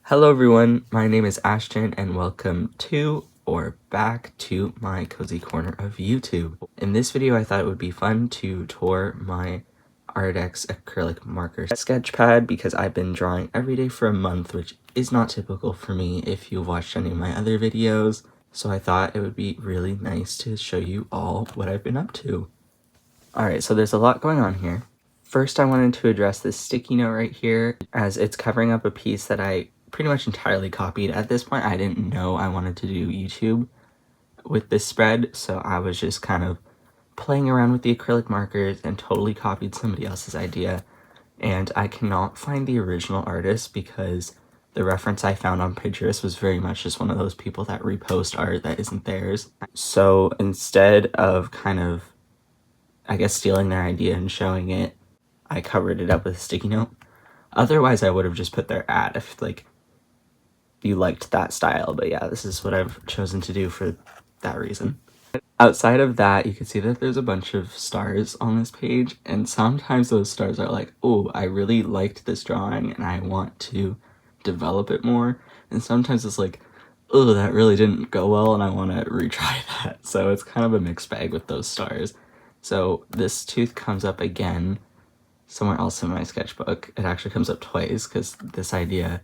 Hello everyone, my name is Ashton and welcome to or back to my cozy corner of YouTube. In this video I thought it would be fun to tour my Arrtx acrylic marker sketchpad because I've been drawing every day for a month, which is not typical for me if you've watched any of my other videos. So I thought it would be really nice to show you all what I've been up to. Alright, so there's a lot going on here. First I wanted to address this sticky note right here as it's covering up a piece that I pretty much entirely copied. At this point I didn't know I wanted to do YouTube with this spread, so I was just kind of playing around with the acrylic markers and totally copied somebody else's idea. And I cannot find the original artist because the reference I found on Pinterest was very much just one of those people that repost art that isn't theirs. So instead of kind of, I guess, stealing their idea and showing it, I covered it up with a sticky note. Otherwise I would have just put their ad if you liked that style, but yeah, this is what I've chosen to do for that reason. Outside of that, you can see that there's a bunch of stars on this page, and sometimes those stars are like, oh, I really liked this drawing and I want to develop it more, and sometimes it's like, oh, that really didn't go well and I want to retry that. So it's kind of a mixed bag with those stars. So this tooth comes up again somewhere else in my sketchbook. It actually comes up twice because this idea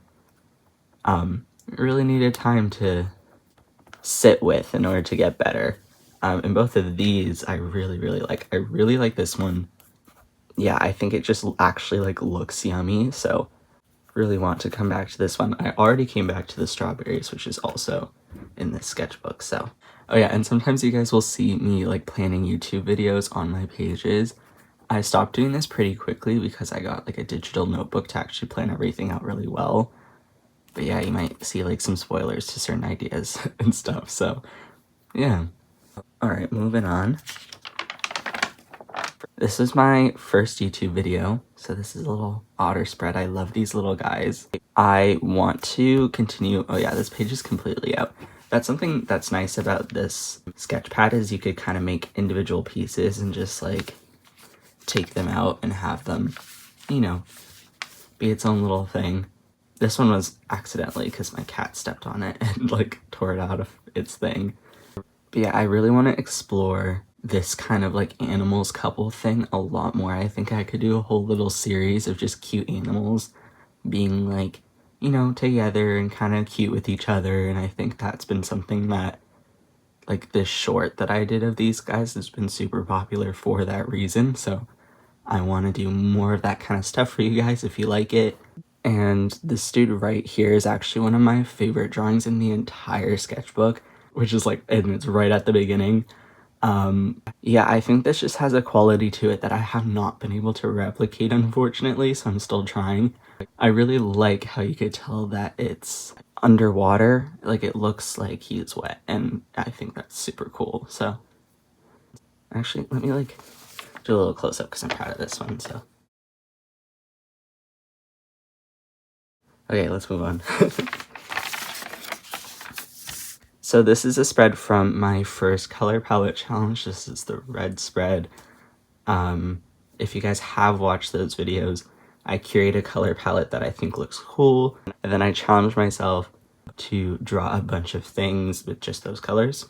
really needed time to sit with in order to get better. And both of these I really like. I really like this one. Yeah, I think it just actually looks yummy, so really want to come back to this one. I already came back to the strawberries, which is also in this sketchbook. So oh yeah, and sometimes you guys will see me planning YouTube videos on my pages. I stopped doing this pretty quickly because I got a digital notebook to actually plan everything out really well. But yeah, you might see some spoilers to certain ideas and stuff, so yeah. Alright, moving on. This is my first YouTube video, so this is a little otter spread. I love these little guys. I want to continue. Oh yeah, this page is completely out. That's something that's nice about this sketchpad is you could kind of make individual pieces and just take them out and have them, you know, be its own little thing. This one was accidentally because my cat stepped on it and tore it out of its thing. But yeah, I really want to explore this kind of animals couple thing a lot more. I think I could do a whole little series of just cute animals being you know, together and kind of cute with each other. And I think that's been something that this short that I did of these guys has been super popular for that reason. So I want to do more of that kind of stuff for you guys if you like it. And this dude right here is actually one of my favorite drawings in the entire sketchbook, which is and it's right at the beginning. Yeah, I think this just has a quality to it that I have not been able to replicate, unfortunately, so I'm still trying. I really like how you could tell that it's underwater, it looks like he's wet, and I think that's super cool. So actually, let me do a little close-up because I'm proud of this one, so. Okay, let's move on. So this is a spread from my first color palette challenge. This is the red spread. If you guys have watched those videos, I curate a color palette that I think looks cool, and then I challenge myself to draw a bunch of things with just those colors.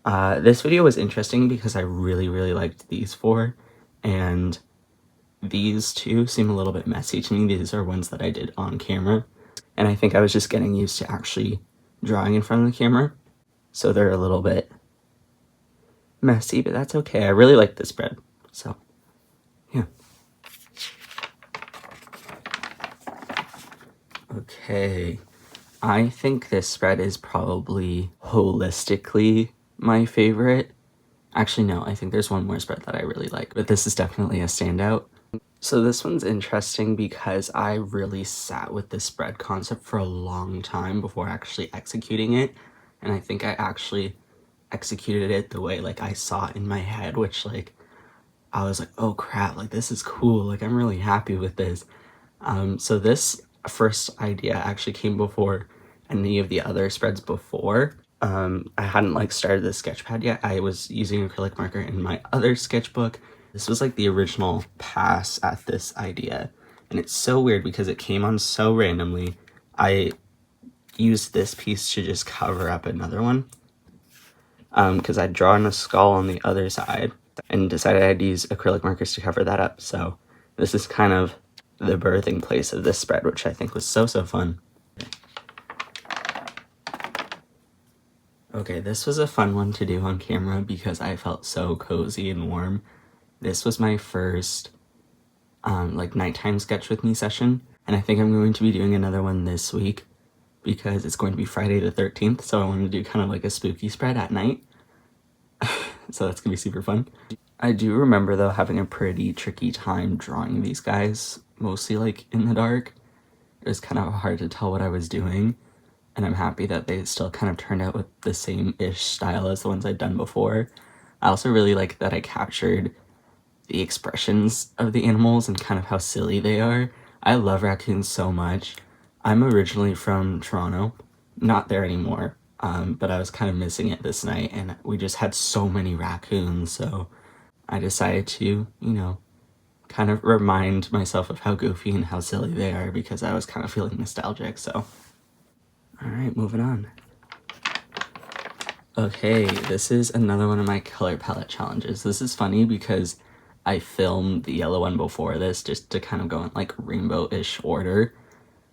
This video was interesting because I really liked these four, and these two seem a little bit messy to me. These are ones that I did on camera, and I think I was just getting used to actually drawing in front of the camera, so they're a little bit messy, but that's okay. I really like this spread, so yeah. Okay, I think this spread is probably holistically my favorite. Actually, no, I think there's one more spread that I really like, but this is definitely a standout. So this one's interesting because I really sat with this spread concept for a long time before actually executing it, and I think I actually executed it the way I saw it in my head, which I was oh crap, this is cool, I'm really happy with this. So this first idea actually came before any of the other spreads before. I hadn't started the sketchpad yet. I was using acrylic marker in my other sketchbook. This was the original pass at this idea, and it's so weird because it came on so randomly. I used this piece to just cover up another one, because I'd drawn a skull on the other side and decided I'd use acrylic markers to cover that up. So this is kind of the birthing place of this spread, which I think was so fun. Okay, this was a fun one to do on camera because I felt so cozy and warm. This was my first like nighttime sketch with me session, and I think I'm going to be doing another one this week because it's going to be Friday the 13th, so I want to do kind of like a spooky spread at night. So that's gonna be super fun. I do remember though having a pretty tricky time drawing these guys, mostly like in the dark. It was kind of hard to tell what I was doing, and I'm happy that they still kind of turned out with the same-ish style as the ones I'd done before. I also really like that I captured the expressions of the animals and kind of how silly they are. I love raccoons so much. I'm originally from Toronto, not there anymore, but I was kind of missing it this night, and we just had so many raccoons, so I decided to, you know, kind of remind myself of how goofy and how silly they are because I was kind of feeling nostalgic, so. Alright, moving on. Okay, this is another one of my color palette challenges. This is funny because I filmed the yellow one before this just to kind of go in like rainbow-ish order,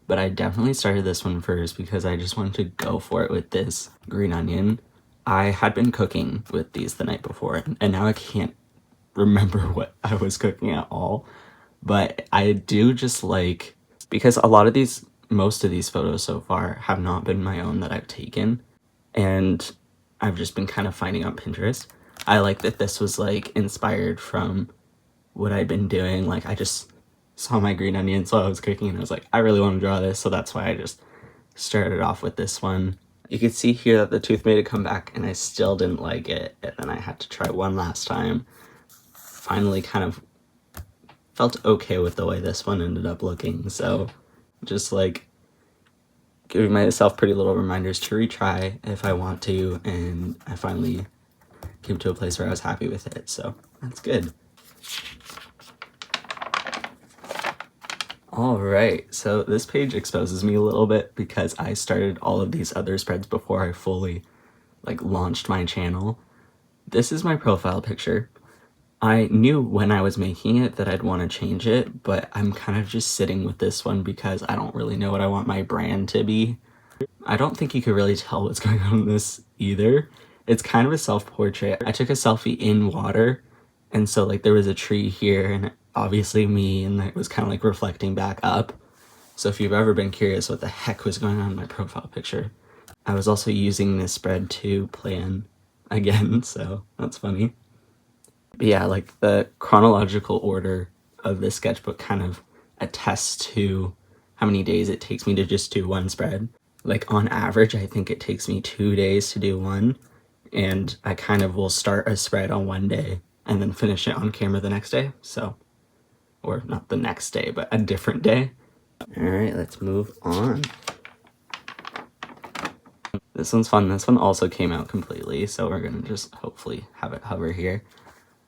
but I definitely started this one first because I just wanted to go for it with this green onion. I had been cooking with these the night before, and now I can't remember what I was cooking at all, but I do just like, because a lot of these, most of these photos so far have not been my own that I've taken, and I've just been kind of finding on Pinterest. I like that this was like inspired from what I'd been doing. Like I just saw my green onions while I was cooking and I was like, I really want to draw this, so that's why I just started off with this one. You can see here that the tooth made a comeback and I still didn't like it, and then I had to try one last time. Finally kind of felt okay with the way this one ended up looking, so just like giving myself pretty little reminders to retry if I want to, and I finally came to a place where I was happy with it, so that's good. Alright, so this page exposes me a little bit because I started all of these other spreads before I fully like launched my channel. This is my profile picture. I knew when I was making it that I'd want to change it, but I'm kind of just sitting with this one because I don't really know what I want my brand to be. I don't think you could really tell what's going on in this either. It's kind of a self-portrait. I took a selfie in water, and so like there was a tree here and obviously me, and it was kind of like reflecting back up. So if you've ever been curious what the heck was going on in my profile picture, I was also using this spread to plan again, so that's funny. But yeah, like the chronological order of the sketchbook kind of attests to how many days it takes me to just do one spread. Like on average, I think it takes me 2 days to do one, and I kind of will start a spread on one day and then finish it on camera the next day, so, or not the next day, but a different day. All right, let's move on. This one's fun. This one also came out completely, so we're gonna just hopefully have it hover here.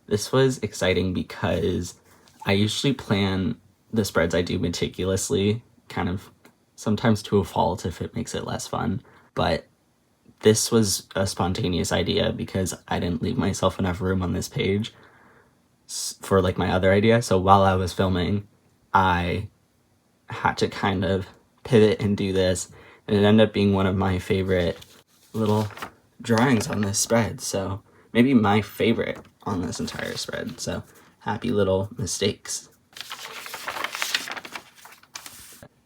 This was exciting because I usually plan the spreads I do meticulously, kind of sometimes to a fault if it makes it less fun, but this was a spontaneous idea because I didn't leave myself enough room on this page for like my other idea. So while I was filming, I had to kind of pivot and do this, and it ended up being one of my favorite little drawings on this spread, so maybe my favorite on this entire spread, so happy little mistakes.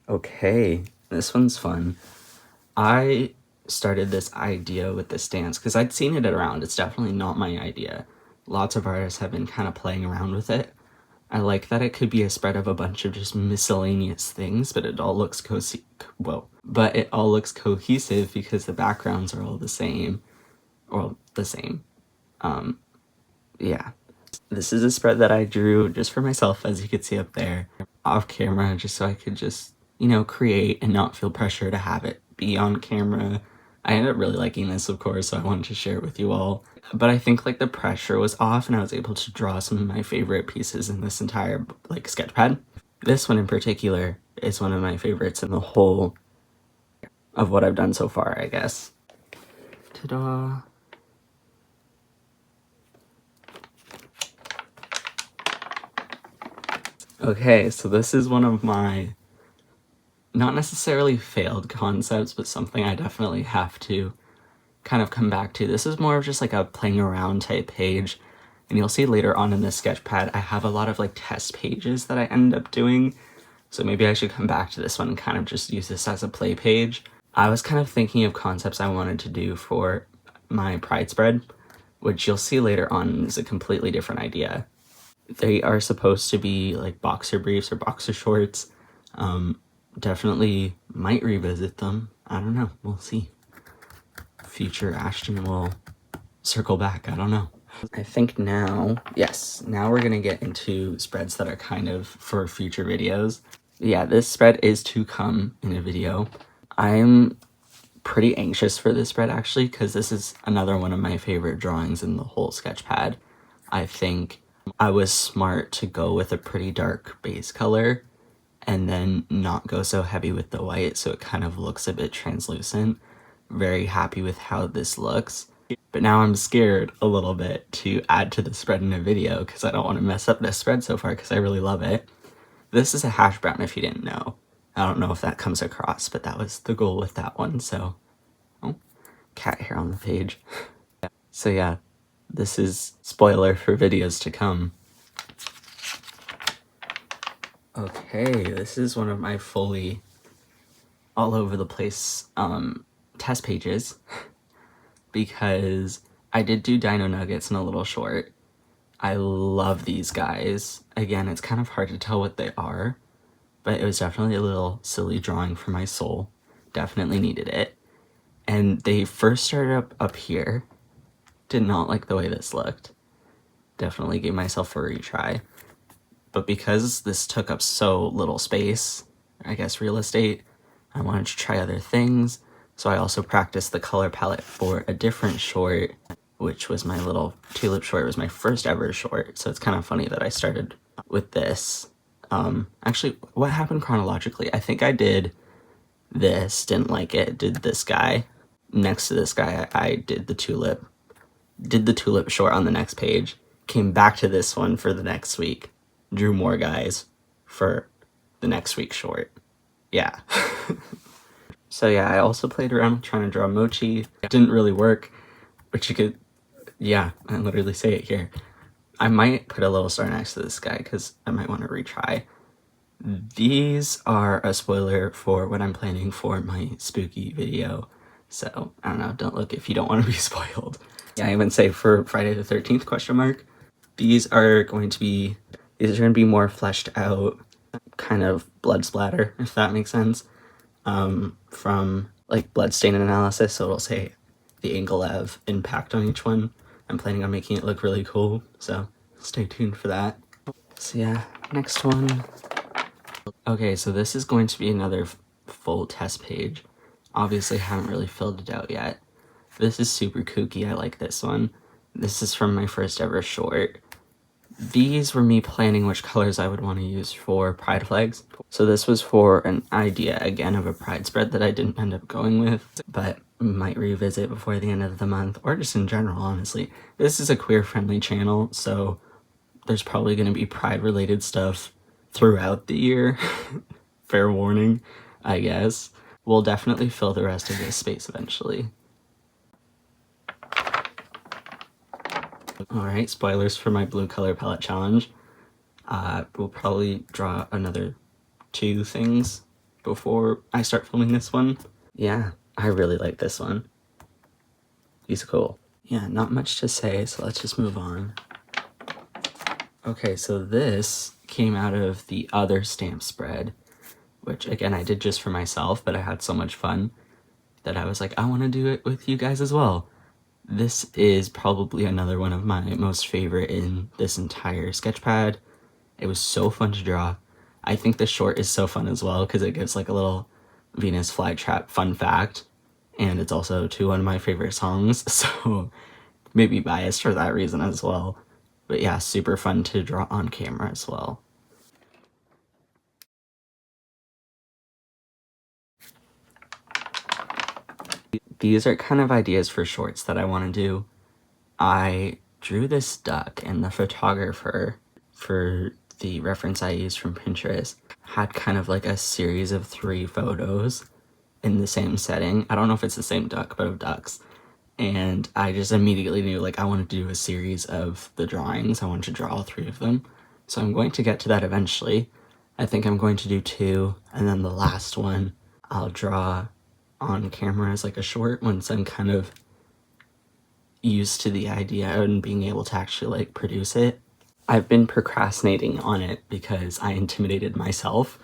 Okay, this one's fun. I started this idea with the stance because I'd seen it around. It's definitely not my idea. Lots of artists have been kind of playing around with it. I like that it could be a spread of a bunch of just miscellaneous things, but it all looks cohesive because the backgrounds are all the same, or the same. Yeah. This is a spread that I drew just for myself, as you can see up there, off camera, just so I could just, you know, create and not feel pressure to have it be on camera. I ended up really liking this, of course, so I wanted to share it with you all. But I think like the pressure was off and I was able to draw some of my favorite pieces in this entire like sketch pad. This one in particular is one of my favorites in the whole of what I've done so far, I guess. Ta-da! Okay, so this is one of my, not necessarily failed concepts, but something I definitely have to kind of come back to. This is more of just like a playing around type page, and you'll see later on in this sketch pad I have a lot of like test pages that I end up doing, so maybe I should come back to this one and kind of just use this as a play page. I was kind of thinking of concepts I wanted to do for my pride spread, which you'll see later on is a completely different idea. They are supposed to be like boxer briefs or boxer shorts. Definitely might revisit them. I don't know. We'll see. Future Ashton will circle back. I don't know. I think now, yes, now we're gonna get into spreads that are kind of for future videos. Yeah, this spread is to come in a video. I'm pretty anxious for this spread actually, because this is another one of my favorite drawings in the whole sketch pad. I think I was smart to go with a pretty dark base color and then not go so heavy with the white, so it kind of looks a bit translucent. Very happy with how this looks. But now I'm scared a little bit to add to the spread in a video because I don't want to mess up this spread so far because I really love it. This is a hash brown if you didn't know. I don't know if that comes across, but that was the goal with that one, so. Oh, cat hair on the page. So yeah, this is spoiler for videos to come. Okay, this is one of my fully all over the place test pages because I did do Dino Nuggets in a little short. I love these guys. Again, it's kind of hard to tell what they are, but it was definitely a little silly drawing for my soul. Definitely needed it. And they first started up here. Did not like the way this looked. Definitely gave myself a retry. But because this took up so little space, I guess real estate, I wanted to try other things. So I also practiced the color palette for a different short, which was my little tulip short. It was my first ever short. So it's kind of funny that I started with this. Actually, what happened chronologically? I think I did this, didn't like it, did this guy. Next to this guy, I did the tulip short on the next page, came back to this one for the next week, drew more guys for the next week short. Yeah. So yeah, I also played around trying to draw mochi. It didn't really work, but you could, yeah, I literally say it here. I might put a little star next to this guy because I might want to retry. These are a spoiler for what I'm planning for my spooky video. So, I don't know, don't look if you don't want to be spoiled. Yeah, I even say for Friday the 13th question mark. These are going to be more fleshed out, kind of blood splatter, if that makes sense. From like bloodstain analysis, so it'll say the Ingelev impact on each one. I'm planning on making it look really cool, so stay tuned for that. So yeah, next one. Okay, so this is going to be another full test page. Obviously haven't really filled it out yet. This is super kooky, I like this one. This is from my first ever short. These were me planning which colors I would want to use for pride flags. So this was for an idea, again, of a pride spread that I didn't end up going with, but might revisit before the end of the month, or just in general, honestly. This is a queer-friendly channel, so there's probably going to be pride-related stuff throughout the year. Fair warning, I guess. We'll definitely fill the rest of this space eventually. Alright, spoilers for my blue color palette challenge. We'll probably draw another 2 things before I start filming this one. Yeah, I really like this one. He's cool. Yeah, not much to say, so let's just move on. Okay, so this came out of the other stamp spread, which again I did just for myself, but I had so much fun that I was like, I want to do it with you guys as well. This is probably another one of my most favorite in this entire sketchpad. It was so fun to draw. I think the short is so fun as well because it gives like a little Venus flytrap fun fact, and it's also to one of my favorite songs, so maybe biased for that reason as well. But yeah, super fun to draw on camera as well. These are kind of ideas for shorts that I want to do. I drew this duck, and the photographer for the reference I used from Pinterest had kind of like a series of 3 photos in the same setting. I don't know if it's the same duck, but of ducks. And I just immediately knew, like, I wanted to do a series of the drawings. I wanted to draw all 3 of them. So I'm going to get to that eventually. I think I'm going to do 2, and then the last one I'll draw on camera as like a short once I'm kind of used to the idea and being able to actually like produce it. I've been procrastinating on it because I intimidated myself.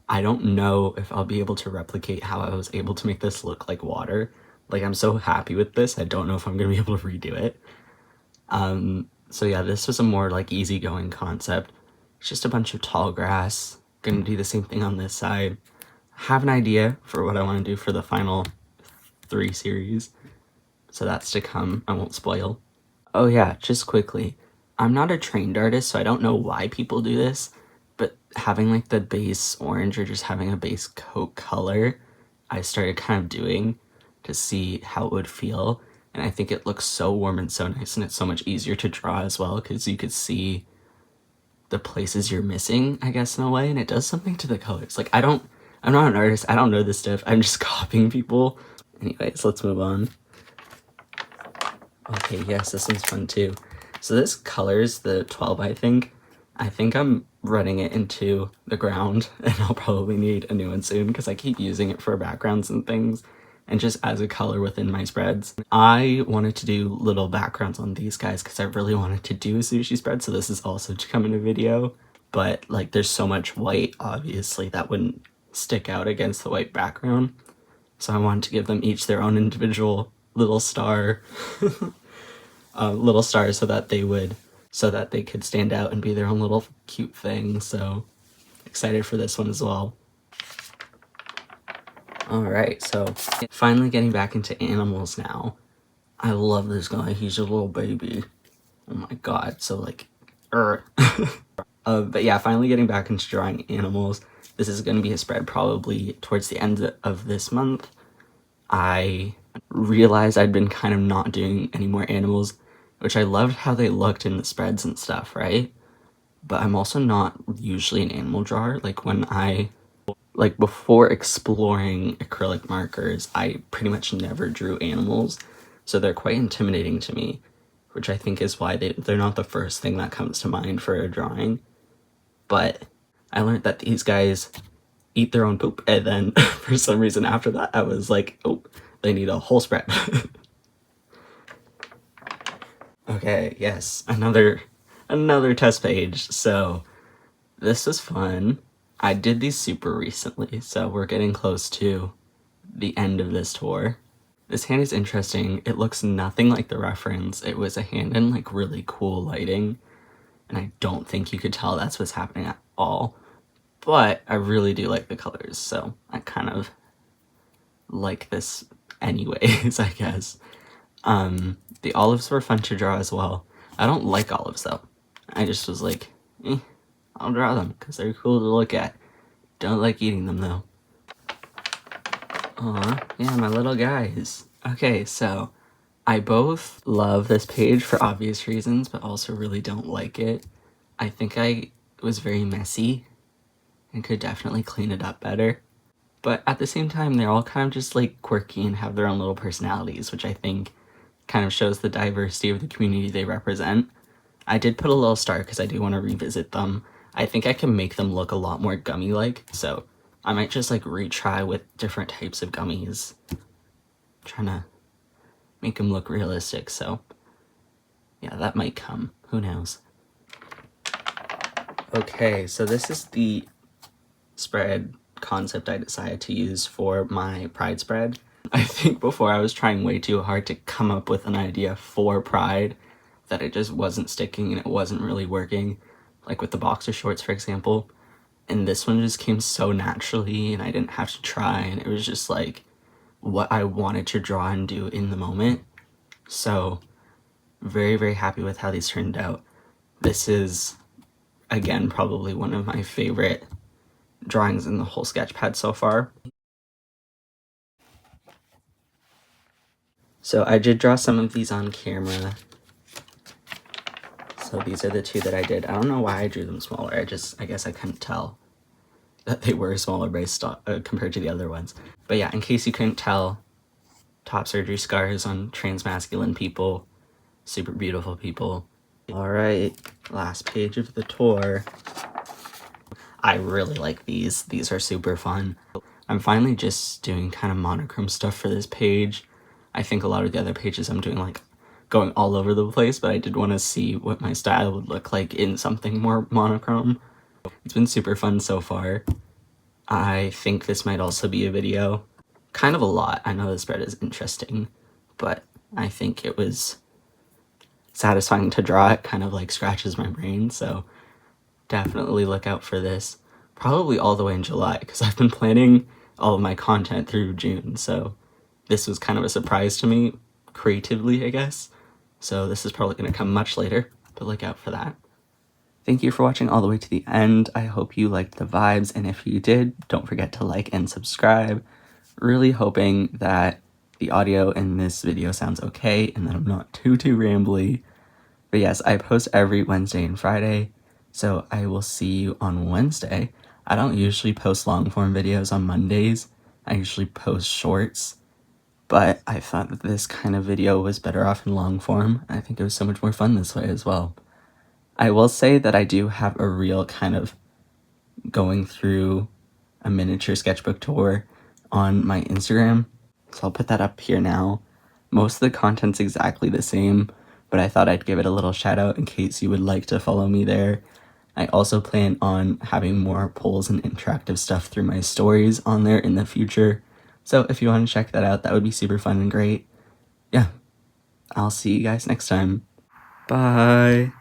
I don't know if I'll be able to replicate how I was able to make this look like water. Like, I'm so happy with this, I don't know if I'm gonna be able to redo it. So yeah, this was a more like easygoing concept. It's just a bunch of tall grass. Gonna do the same thing on this side. Have an idea for what I want to do for the final 3 series, so that's to come. I won't spoil. Oh yeah, just quickly, I'm not a trained artist, so I don't know why people do this, but having like the base orange or just having a base coat color, I started kind of doing to see how it would feel, and I think it looks so warm and so nice, and it's so much easier to draw as well because you could see the places you're missing, I guess, in a way, and it does something to the colors. Like, I'm not an artist, I don't know this stuff, I'm just copying people. Anyways, let's move on. Okay, yes, this one's fun too. So this colors the 12, I think. I think I'm running it into the ground, and I'll probably need a new one soon because I keep using it for backgrounds and things, and just as a color within my spreads. I wanted to do little backgrounds on these guys because I really wanted to do a sushi spread, so this is also to come in a video. But like, there's so much white, obviously, that wouldn't stick out against the white background. So I wanted to give them each their own individual little star, little stars, so that they could stand out and be their own little cute thing. So excited for this one as well. Alright, so finally getting back into animals now. I love this guy, he's a little baby. Oh my god, so like, but yeah, finally getting back into drawing animals. This is going to be a spread probably towards the end of this month. I realized I'd been kind of not doing any more animals, which I loved how they looked in the spreads and stuff, right? But I'm also not usually an animal drawer. Like before exploring acrylic markers, I pretty much never drew animals, so they're quite intimidating to me, which I think is why they're not the first thing that comes to mind for a drawing. But I learned that these guys eat their own poop, and then for some reason after that I was like, oh, they need a whole spread. Okay, yes, another test page. So this was fun. I did these super recently, so we're getting close to the end of this tour. This hand is interesting. It looks nothing like the reference. It was a hand in like really cool lighting, and I don't think you could tell that's what's happening at all. But I really do like the colors, so I kind of like this anyways, I guess. The olives were fun to draw as well. I don't like olives though. I just was like, I'll draw them because they're cool to look at. Don't like eating them though. Aw, yeah, my little guys. Okay, so I both love this page for obvious reasons, but also really don't like it. I think I was very messy and could definitely clean it up better. But at the same time, they're all kind of just like quirky and have their own little personalities, which I think kind of shows the diversity of the community they represent. I did put a little star because I do want to revisit them. I think I can make them look a lot more gummy-like, so I might just like retry with different types of gummies, trying to make them look realistic. So yeah, that might come, who knows. Okay, so this is the spread concept I decided to use for my Pride spread. I think before I was trying way too hard to come up with an idea for Pride that it just wasn't sticking and it wasn't really working, like with the boxer shorts, for example. And this one just came so naturally and I didn't have to try, and it was just like what I wanted to draw and do in the moment. So very, very happy with how these turned out. This is, again, probably one of my favorite drawings in the whole sketch pad so far. So I did draw some of these on camera. So these are the two that I did. I don't know why I drew them smaller. I guess I couldn't tell that they were smaller based on, compared to the other ones. But yeah, in case you couldn't tell, top surgery scars on transmasculine people, super beautiful people. All right, last page of the tour. I really like these. These are super fun. I'm finally just doing kind of monochrome stuff for this page. I think a lot of the other pages I'm doing like going all over the place, but I did want to see what my style would look like in something more monochrome. It's been super fun so far. I think this might also be a video. Kind of a lot. I know the spread is interesting, but I think it was satisfying to draw. It kind of like scratches my brain, so definitely look out for this. Probably all the way in July, because I've been planning all of my content through June, so this was kind of a surprise to me, creatively, I guess. So this is probably going to come much later, but look out for that. Thank you for watching all the way to the end. I hope you liked the vibes, and if you did, don't forget to like and subscribe. Really hoping that the audio in this video sounds okay and that I'm not too rambly. But yes, I post every Wednesday and Friday, so I will see you on Wednesday. I don't usually post long form videos on Mondays. I usually post shorts, but I thought that this kind of video was better off in long form. I think it was so much more fun this way as well. I will say that I do have a real kind of going through a miniature sketchbook tour on my Instagram, so I'll put that up here now. Most of the content's exactly the same, but I thought I'd give it a little shout out in case you would like to follow me there. I also plan on having more polls and interactive stuff through my stories on there in the future. So if you want to check that out, that would be super fun and great. Yeah, I'll see you guys next time. Bye.